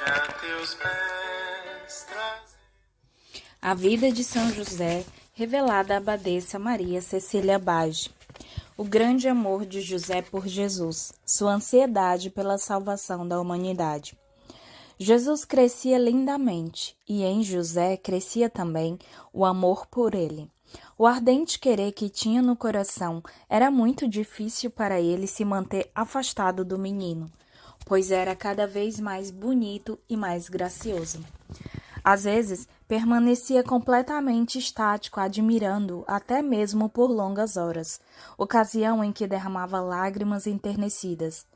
a teus pés trazer. A vida de São José, revelada à abadesa Maria Cecília Bage. O grande amor de José por Jesus, sua ansiedade pela salvação da humanidade. Jesus crescia lindamente, e em José crescia também o amor por ele. O ardente querer que tinha no coração era muito difícil para ele se manter afastado do menino, pois era cada vez mais bonito e mais gracioso. Às vezes, permanecia completamente estático, admirando-o até mesmo por longas horas, ocasião em que derramava lágrimas enternecidas.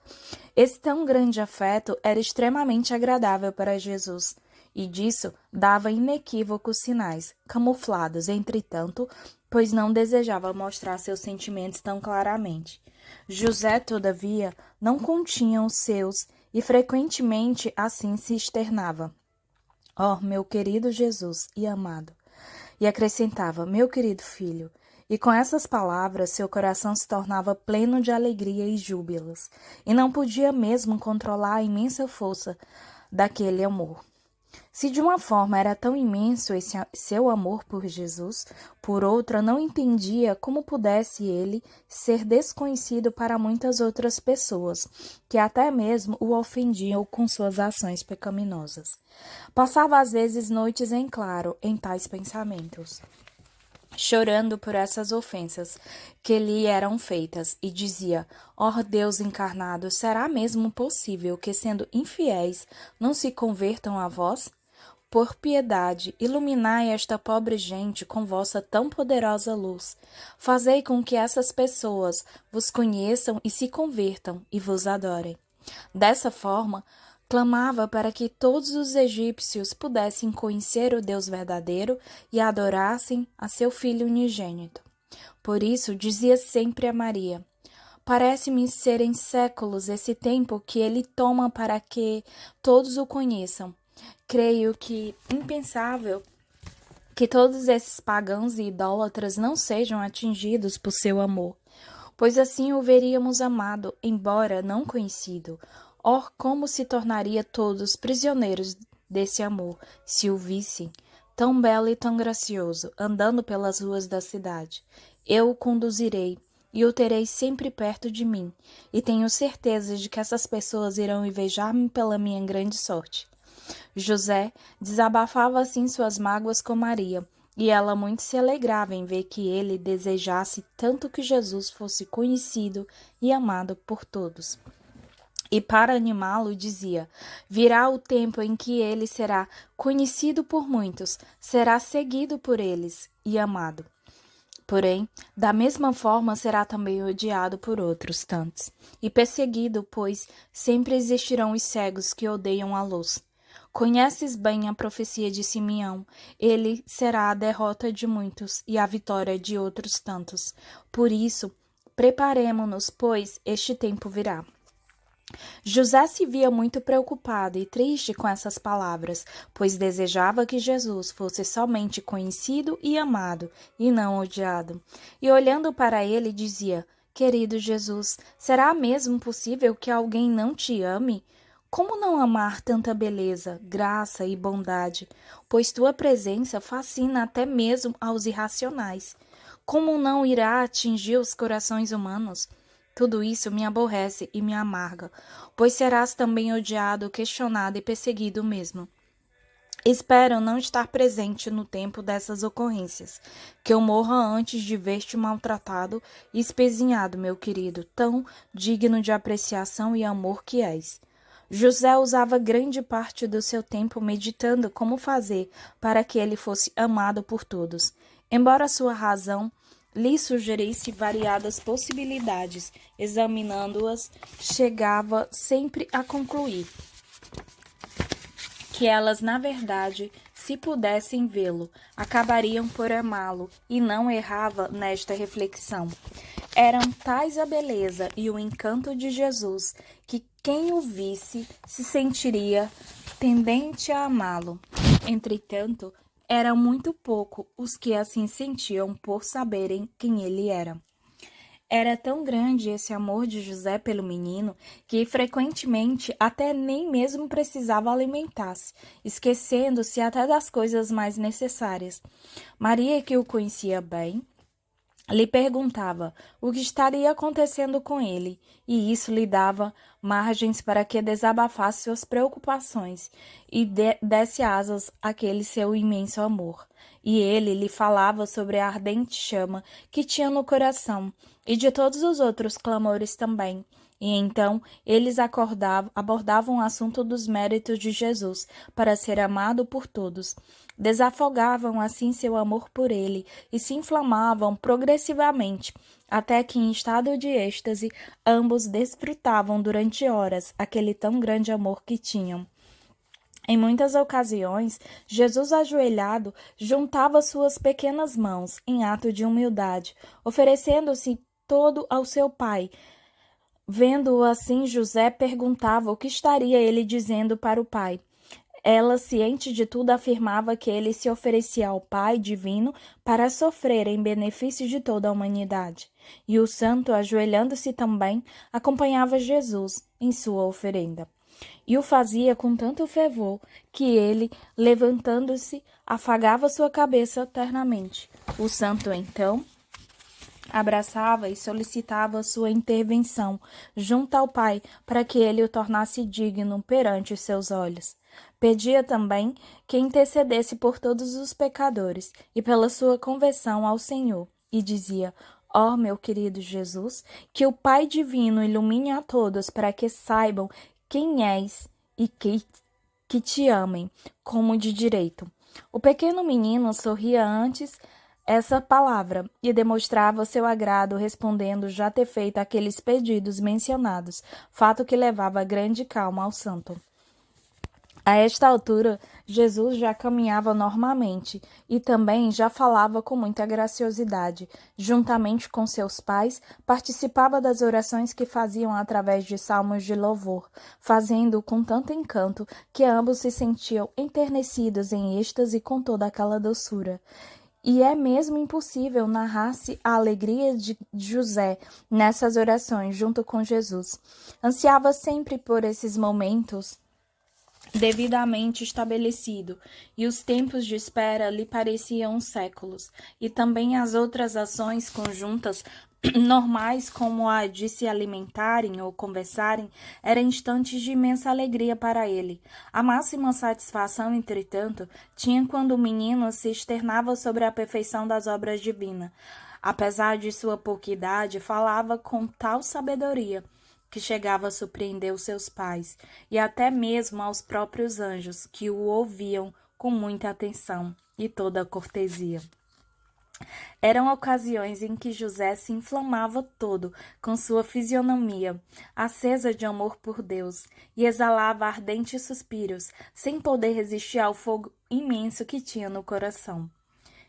Esse tão grande afeto era extremamente agradável para Jesus, e disso dava inequívocos sinais, camuflados, entretanto, pois não desejava mostrar seus sentimentos tão claramente. José, todavia, não continha os seus, e frequentemente assim se externava. Ó, meu querido Jesus e amado. E acrescentava, meu querido filho. E com essas palavras, seu coração se tornava pleno de alegria e júbilos, e não podia mesmo controlar a imensa força daquele amor. Se de uma forma era tão imenso esse seu amor por Jesus, por outra não entendia como pudesse ele ser desconhecido para muitas outras pessoas, que até mesmo o ofendiam com suas ações pecaminosas. Passava às vezes noites em claro em tais pensamentos, chorando por essas ofensas que lhe eram feitas, e dizia, ó Deus encarnado, será mesmo possível que, sendo infiéis, não se convertam a vós? Por piedade, iluminai esta pobre gente com vossa tão poderosa luz. Fazei com que essas pessoas vos conheçam e se convertam e vos adorem. Dessa forma, clamava para que todos os egípcios pudessem conhecer o Deus verdadeiro e adorassem a seu Filho unigênito. Por isso, dizia sempre a Maria, parece-me serem séculos esse tempo que ele toma para que todos o conheçam. Creio que impensável que todos esses pagãos e idólatras não sejam atingidos por seu amor, pois assim o veríamos amado, embora não conhecido. Or, como se tornaria todos prisioneiros desse amor, se o vissem, tão belo e tão gracioso, andando pelas ruas da cidade. Eu o conduzirei, e o terei sempre perto de mim, e tenho certeza de que essas pessoas irão invejar-me pela minha grande sorte. José desabafava assim suas mágoas com Maria, e ela muito se alegrava em ver que ele desejasse tanto que Jesus fosse conhecido e amado por todos. E para animá-lo dizia, virá o tempo em que ele será conhecido por muitos, será seguido por eles e amado. Porém, da mesma forma será também odiado por outros tantos, e perseguido, pois sempre existirão os cegos que odeiam a luz. Conheces bem a profecia de Simeão, ele será a derrota de muitos e a vitória de outros tantos. Por isso, preparemo-nos, pois este tempo virá. José se via muito preocupado e triste com essas palavras, pois desejava que Jesus fosse somente conhecido e amado, e não odiado. E olhando para ele, dizia, querido Jesus, será mesmo possível que alguém não te ame? Como não amar tanta beleza, graça e bondade? Pois tua presença fascina até mesmo aos irracionais. Como não irá atingir os corações humanos? Tudo isso me aborrece e me amarga, pois serás também odiado, questionado e perseguido mesmo. Espero não estar presente no tempo dessas ocorrências, que eu morra antes de ver-te maltratado e espezinhado, meu querido, tão digno de apreciação e amor que és. José usava grande parte do seu tempo meditando como fazer para que ele fosse amado por todos. Embora sua razão lhe sugerisse variadas possibilidades, examinando-as, chegava sempre a concluir que elas, na verdade, se pudessem vê-lo, acabariam por amá-lo, e não errava nesta reflexão. Eram tais a beleza e o encanto de Jesus que quem o visse se sentiria tendente a amá-lo. Entretanto, eram muito pouco os que assim sentiam por saberem quem ele era. Era tão grande esse amor de José pelo menino que frequentemente até nem mesmo precisava alimentar-se, esquecendo-se até das coisas mais necessárias. Maria, que o conhecia bem, lhe perguntava o que estaria acontecendo com ele, e isso lhe dava margens para que desabafasse suas preocupações e desse asas àquele seu imenso amor. E ele lhe falava sobre a ardente chama que tinha no coração e de todos os outros clamores também. E então eles abordavam o assunto dos méritos de Jesus para ser amado por todos. Desafogavam assim seu amor por ele e se inflamavam progressivamente, até que, em estado de êxtase, ambos desfrutavam durante horas aquele tão grande amor que tinham. Em muitas ocasiões, Jesus, ajoelhado, juntava suas pequenas mãos em ato de humildade, oferecendo-se todo ao seu Pai. Vendo-o assim, José perguntava o que estaria ele dizendo para o Pai. Ela, ciente de tudo, afirmava que ele se oferecia ao Pai divino para sofrer em benefício de toda a humanidade. E o santo, ajoelhando-se também, acompanhava Jesus em sua oferenda. E o fazia com tanto fervor que ele, levantando-se, afagava sua cabeça eternamente. O santo, então, abraçava e solicitava sua intervenção junto ao Pai para que ele o tornasse digno perante os seus olhos. Pedia também que intercedesse por todos os pecadores e pela sua conversão ao Senhor, e dizia: ó, meu querido Jesus, que o Pai Divino ilumine a todos para que saibam quem és e que te amem como de direito. O pequeno menino sorria antes essa palavra e demonstrava seu agrado respondendo já ter feito aqueles pedidos mencionados, fato que levava grande calma ao santo. A esta altura, Jesus já caminhava normalmente e também já falava com muita graciosidade. Juntamente com seus pais, participava das orações que faziam através de salmos de louvor, fazendo-o com tanto encanto que ambos se sentiam enternecidos em êxtase com toda aquela doçura. E é mesmo impossível narrar-se a alegria de José nessas orações junto com Jesus. Ansiava sempre por esses momentos devidamente estabelecido, e os tempos de espera lhe pareciam séculos, e também as outras ações conjuntas normais, como a de se alimentarem ou conversarem, eram instantes de imensa alegria para ele. A máxima satisfação, entretanto, tinha quando o menino se externava sobre a perfeição das obras divinas. Apesar de sua pouca idade, falava com tal sabedoria que chegava a surpreender os seus pais e até mesmo aos próprios anjos, que o ouviam com muita atenção e toda a cortesia. Eram ocasiões em que José se inflamava todo com sua fisionomia, acesa de amor por Deus, e exalava ardentes suspiros, sem poder resistir ao fogo imenso que tinha no coração.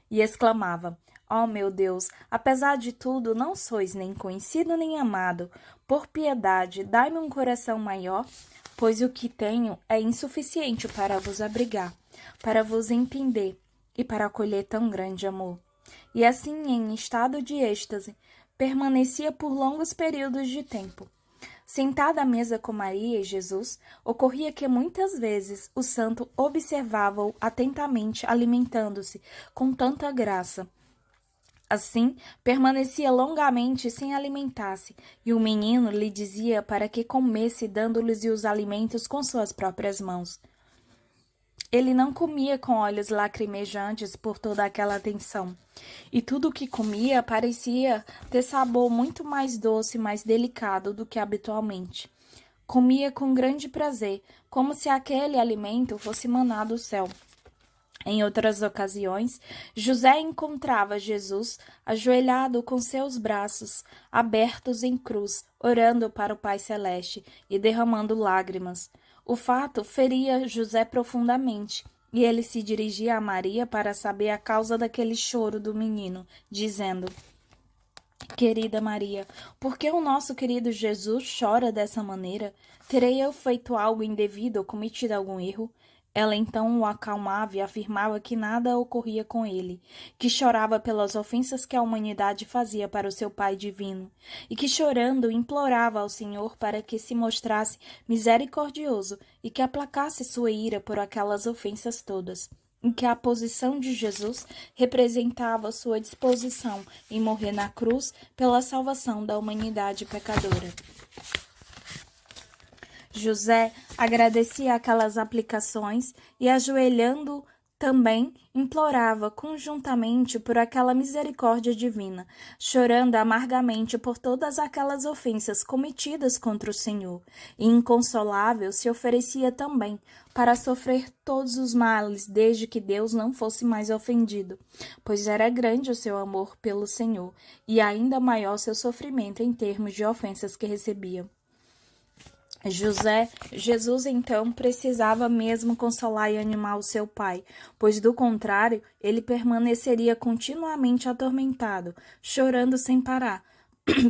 E exclamava: ó meu Deus, apesar de tudo, não sois nem conhecido nem amado. Por piedade, dai-me um coração maior, pois o que tenho é insuficiente para vos abrigar, para vos entender e para acolher tão grande amor. E assim, em estado de êxtase, permanecia por longos períodos de tempo. Sentada à mesa com Maria e Jesus, ocorria que muitas vezes o santo observava-o atentamente alimentando-se com tanta graça. Assim, permanecia longamente sem alimentar-se, e o menino lhe dizia para que comesse, dando-lhes os alimentos com suas próprias mãos. Ele não comia com olhos lacrimejantes por toda aquela atenção, e tudo o que comia parecia ter sabor muito mais doce e mais delicado do que habitualmente. Comia com grande prazer, como se aquele alimento fosse maná do céu. Em outras ocasiões, José encontrava Jesus ajoelhado com seus braços abertos em cruz, orando para o Pai Celeste e derramando lágrimas. O fato feria José profundamente, e ele se dirigia a Maria para saber a causa daquele choro do menino, dizendo: querida Maria, por que o nosso querido Jesus chora dessa maneira? Terei eu feito algo indevido ou cometido algum erro? Ela então o acalmava e afirmava que nada ocorria com ele, que chorava pelas ofensas que a humanidade fazia para o seu Pai divino, e que chorando implorava ao Senhor para que se mostrasse misericordioso e que aplacasse sua ira por aquelas ofensas todas, em que a posição de Jesus representava sua disposição em morrer na cruz pela salvação da humanidade pecadora. José agradecia aquelas aplicações e, ajoelhando também, implorava conjuntamente por aquela misericórdia divina, chorando amargamente por todas aquelas ofensas cometidas contra o Senhor, e inconsolável se oferecia também para sofrer todos os males, desde que Deus não fosse mais ofendido, pois era grande o seu amor pelo Senhor, e ainda maior seu sofrimento em termos de ofensas que recebia. Jesus então precisava mesmo consolar e animar o seu pai, pois do contrário ele permaneceria continuamente atormentado, chorando sem parar.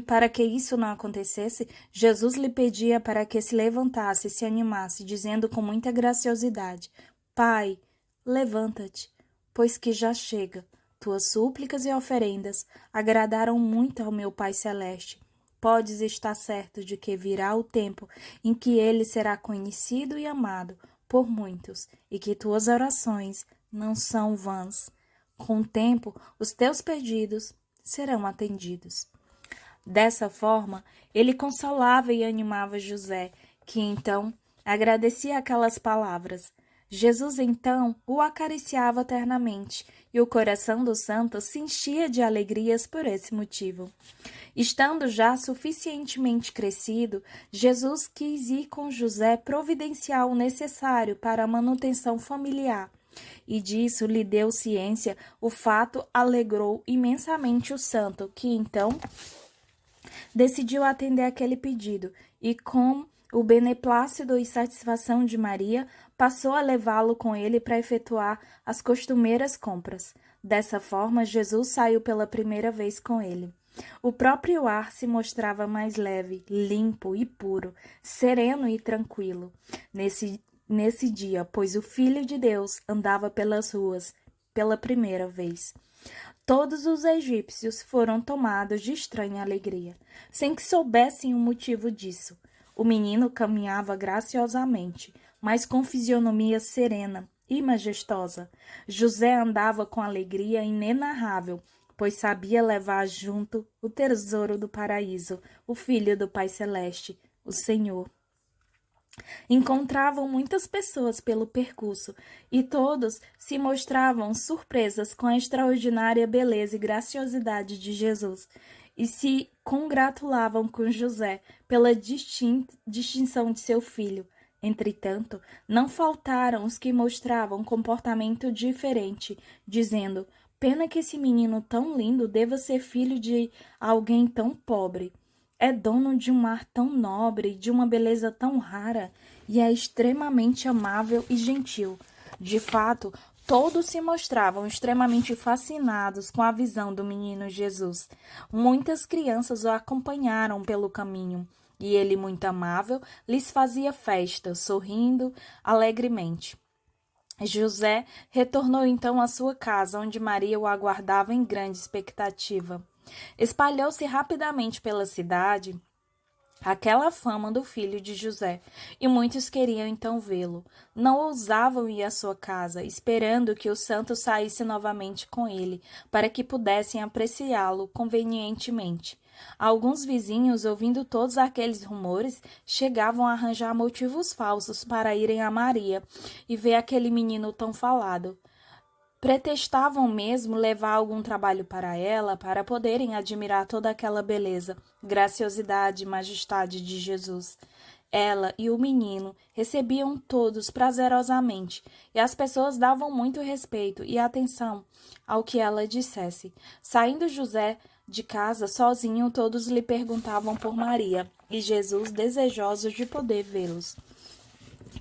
Para que isso não acontecesse, Jesus lhe pedia para que se levantasse e se animasse, dizendo com muita graciosidade: Pai, levanta-te, pois que já chega. Tuas súplicas e oferendas agradaram muito ao meu Pai Celeste. Podes estar certo de que virá o tempo em que ele será conhecido e amado por muitos, e que tuas orações não são vãs. Com o tempo, os teus pedidos serão atendidos. Dessa forma, ele consolava e animava José, que então agradecia aquelas palavras. Jesus então o acariciava ternamente, e o coração do santo se enchia de alegrias por esse motivo. Estando já suficientemente crescido, Jesus quis ir com José providenciar o necessário para a manutenção familiar, e disso lhe deu ciência. O fato alegrou imensamente o santo, que então decidiu atender aquele pedido, e com o beneplácito e satisfação de Maria, passou a levá-lo com ele para efetuar as costumeiras compras. Dessa forma, Jesus saiu pela primeira vez com ele. O próprio ar se mostrava mais leve, limpo e puro, sereno e tranquilo nesse dia, pois o Filho de Deus andava pelas ruas pela primeira vez. Todos os egípcios foram tomados de estranha alegria, sem que soubessem o motivo disso. O menino caminhava graciosamente, mas com fisionomia serena e majestosa. José andava com alegria inenarrável, pois sabia levar junto o tesouro do paraíso, o Filho do Pai Celeste, o Senhor. Encontravam muitas pessoas pelo percurso, e todos se mostravam surpresas com a extraordinária beleza e graciosidade de Jesus, e se congratulavam com José pela distinção de seu filho. Entretanto, não faltaram os que mostravam comportamento diferente, dizendo: pena que esse menino tão lindo deva ser filho de alguém tão pobre. É dono de um ar tão nobre, de uma beleza tão rara, e é extremamente amável e gentil. De fato, todos se mostravam extremamente fascinados com a visão do menino Jesus. Muitas crianças o acompanharam pelo caminho, e ele, muito amável, lhes fazia festa, sorrindo alegremente. José retornou então à sua casa, onde Maria o aguardava em grande expectativa. Espalhou-se rapidamente pela cidade aquela fama do filho de José, e muitos queriam então vê-lo. Não ousavam ir à sua casa, esperando que o santo saísse novamente com ele, para que pudessem apreciá-lo convenientemente. Alguns vizinhos, ouvindo todos aqueles rumores, chegavam a arranjar motivos falsos para irem a Maria e ver aquele menino tão falado. Pretextavam mesmo levar algum trabalho para ela, para poderem admirar toda aquela beleza, graciosidade e majestade de Jesus. Ela e o menino recebiam todos prazerosamente, e as pessoas davam muito respeito e atenção ao que ela dissesse. Saindo José de casa sozinho, todos lhe perguntavam por Maria e Jesus, desejosos de poder vê-los.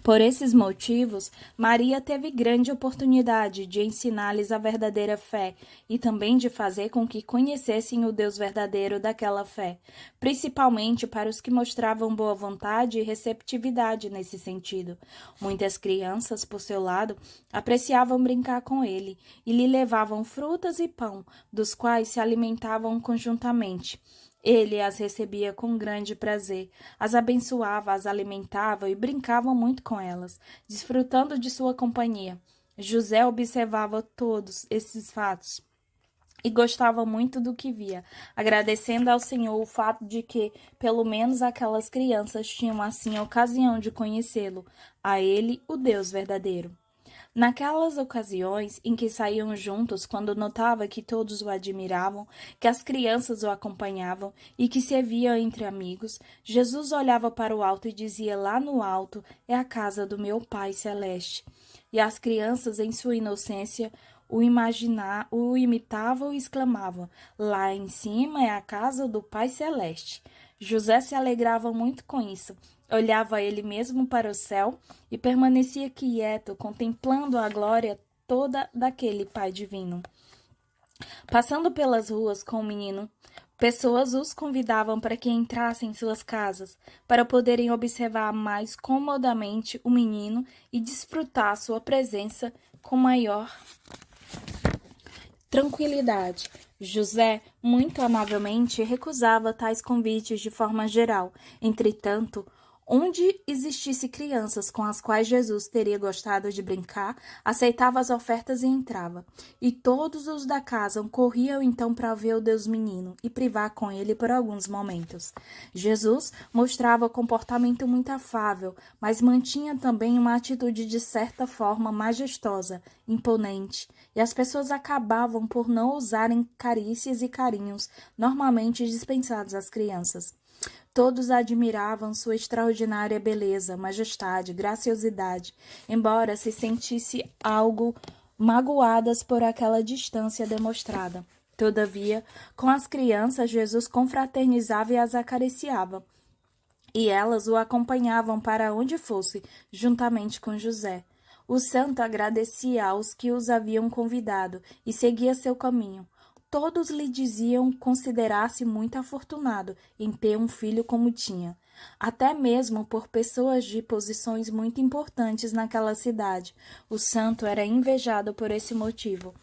Por esses motivos, Maria teve grande oportunidade de ensinar-lhes a verdadeira fé e também de fazer com que conhecessem o Deus verdadeiro daquela fé, principalmente para os que mostravam boa vontade e receptividade nesse sentido. Muitas crianças, por seu lado, apreciavam brincar com ele e lhe levavam frutas e pão, dos quais se alimentavam conjuntamente. Ele as recebia com grande prazer, as abençoava, as alimentava e brincava muito com elas, desfrutando de sua companhia. José observava todos esses fatos e gostava muito do que via, agradecendo ao Senhor o fato de que, pelo menos aquelas crianças tinham assim a ocasião de conhecê-lo, a ele, o Deus verdadeiro. Naquelas ocasiões em que saíam juntos, quando notava que todos o admiravam, que as crianças o acompanhavam e que se via entre amigos, Jesus olhava para o alto e dizia: lá no alto é a casa do meu Pai Celeste. E as crianças, em sua inocência, o imitavam e exclamavam: lá em cima é a casa do Pai Celeste. José se alegrava muito com isso. Olhava ele mesmo para o céu e permanecia quieto, contemplando a glória toda daquele Pai divino. Passando pelas ruas com o menino, pessoas os convidavam para que entrassem em suas casas, para poderem observar mais comodamente o menino e desfrutar sua presença com maior tranquilidade. José, muito amavelmente, recusava tais convites de forma geral. Entretanto, onde existisse crianças com as quais Jesus teria gostado de brincar, aceitava as ofertas e entrava. E todos os da casa corriam então para ver o Deus menino e privar com ele por alguns momentos. Jesus mostrava comportamento muito afável, mas mantinha também uma atitude de certa forma majestosa, imponente, e as pessoas acabavam por não usarem carícias e carinhos normalmente dispensados às crianças. Todos admiravam sua extraordinária beleza, majestade, graciosidade, embora se sentisse algo magoadas por aquela distância demonstrada. Todavia, com as crianças, Jesus confraternizava e as acariciava, e elas o acompanhavam para onde fosse, juntamente com José. O santo agradecia aos que os haviam convidado e seguia seu caminho. Todos lhe diziam considerar-se muito afortunado em ter um filho como tinha, até mesmo por pessoas de posições muito importantes naquela cidade. O santo era invejado por esse motivo.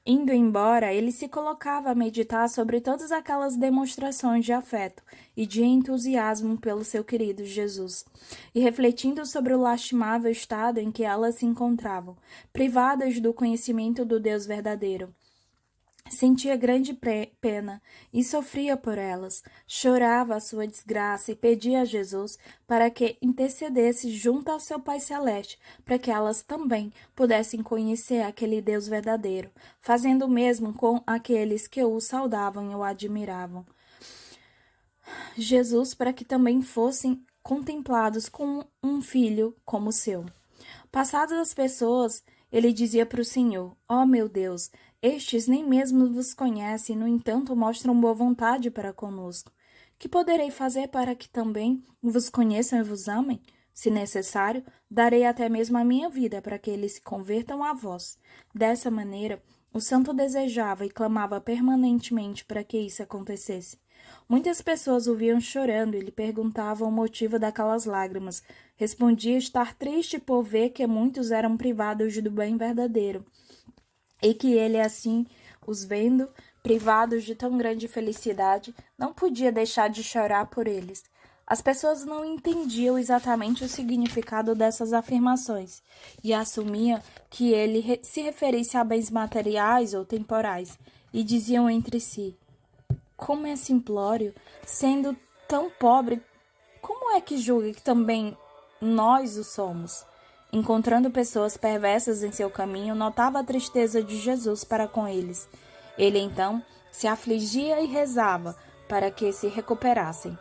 Indo embora, ele se colocava a meditar sobre todas aquelas demonstrações de afeto e de entusiasmo pelo seu querido Jesus, e refletindo sobre o lastimável estado em que elas se encontravam, privadas do conhecimento do Deus verdadeiro. Sentia grande pena e sofria por elas, chorava a sua desgraça e pedia a Jesus para que intercedesse junto ao seu Pai Celeste, para que elas também pudessem conhecer aquele Deus verdadeiro, fazendo o mesmo com aqueles que o saudavam e o admiravam. Jesus, para que também fossem contemplados com um filho como o seu. Passadas as pessoas, ele dizia para o Senhor: ó meu Deus, estes nem mesmo vos conhecem, no entanto mostram boa vontade para conosco. Que poderei fazer para que também vos conheçam e vos amem? Se necessário, darei até mesmo a minha vida para que eles se convertam a vós. Dessa maneira, o santo desejava e clamava permanentemente para que isso acontecesse. Muitas pessoas o viam chorando e lhe perguntavam o motivo daquelas lágrimas. Respondia estar triste por ver que muitos eram privados do bem verdadeiro, e que ele, assim, os vendo, privados de tão grande felicidade, não podia deixar de chorar por eles. As pessoas não entendiam exatamente o significado dessas afirmações e assumiam que ele se referisse a bens materiais ou temporais, e diziam entre si: como é simplório, sendo tão pobre, como é que julga que também nós o somos? Encontrando pessoas perversas em seu caminho, notava a tristeza de Jesus para com eles. Ele então se afligia e rezava para que se recuperassem.